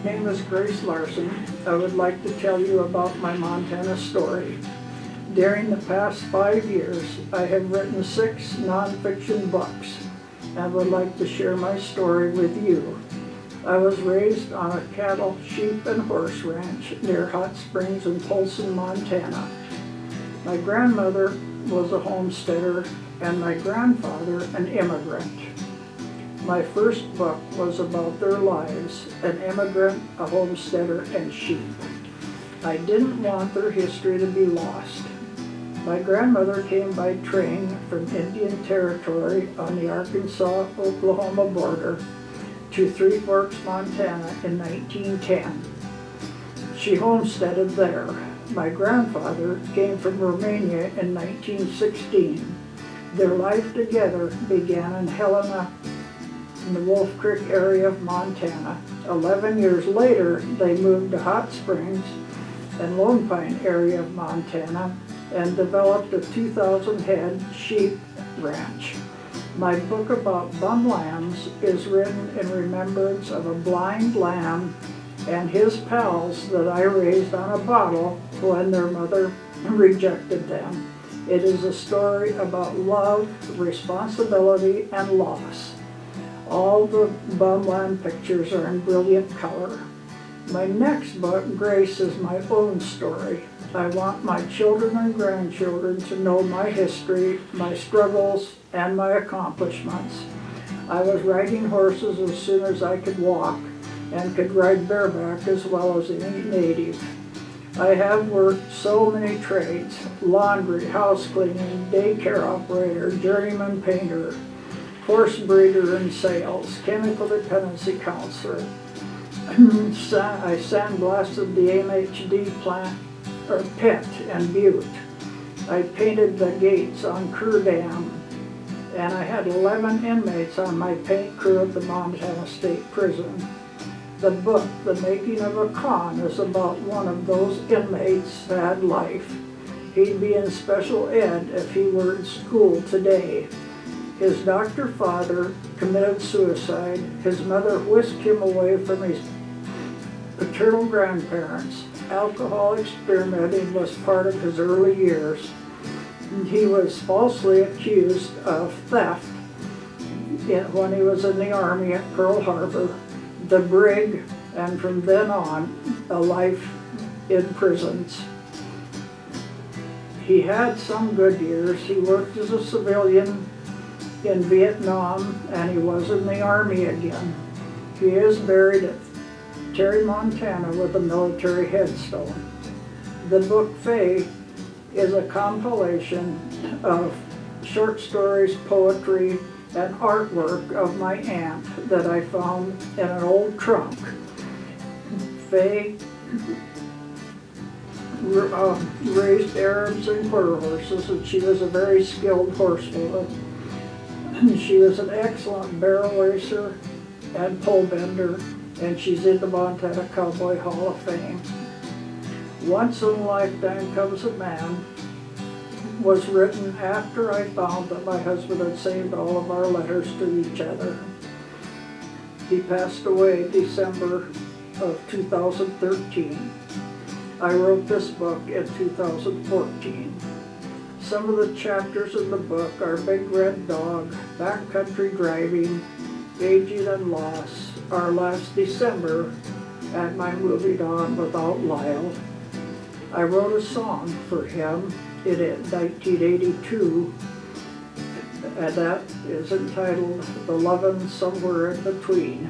My name is Grace Larson. I would like to tell you about my Montana story. During the past 5 years, I have written 6 nonfiction books and would like to share my story with you. I was raised on a cattle, sheep, and horse ranch near Hot Springs in Polson, Montana. My grandmother was a homesteader and my grandfather an immigrant. My first book was about their lives, an immigrant, a homesteader, and sheep. I didn't want their history to be lost. My grandmother came by train from Indian Territory on the Arkansas-Oklahoma border to Three Forks, Montana in 1910. She homesteaded there. My grandfather came from Romania in 1916. Their life together began in Helena, in the Wolf Creek area of Montana. 11 years later, they moved to Hot Springs and Lone Pine area of Montana and developed a 2,000 head sheep ranch. My book about bum lambs is written in remembrance of a blind lamb and his pals that I raised on a bottle when their mother rejected them. It is a story about love, responsibility, and loss. All the bum lamb pictures are in brilliant color. My next book, Grace, is my own story. I want my children and grandchildren to know my history, my struggles, and my accomplishments. I was riding horses as soon as I could walk and could ride bareback as well as any native. I have worked so many trades: laundry, house cleaning, daycare operator, journeyman painter, horse breeder in sales, chemical dependency counselor. I sandblasted the MHD plant or pit in Butte. I painted the gates on Kerr Dam, and I had 11 inmates on my paint crew at the Montana State Prison. The book, The Making of a Con, is about one of those inmates' sad life. He'd be in special ed if he were in school today. His doctor father committed suicide. His mother whisked him away from his paternal grandparents. Alcohol experimenting was part of his early years. He was falsely accused of theft when he was in the Army at Pearl Harbor, the brig, and from then on, a life in prisons. He had some good years. He worked as a civilian in Vietnam, and he was in the Army again. He is buried at Terry, Montana with a military headstone. The book Faye is a compilation of short stories, poetry, and artwork of my aunt that I found in an old trunk. Faye raised Arabs and quarter horses, and she was a very skilled horsewoman. She was an excellent barrel racer and pole bender, and she's in the Montana Cowboy Hall of Fame. Once in a Lifetime Comes a Man was written after I found that my husband had saved all of our letters to each other. He passed away December of 2013. I wrote this book in 2014. Some of the chapters in the book are Big Red Dog, Backcountry Driving, Aging and Loss, Our Last December, and my movie on Without Lyle. I wrote a song for him in 1982, and that is entitled The Lovin' Somewhere in Between.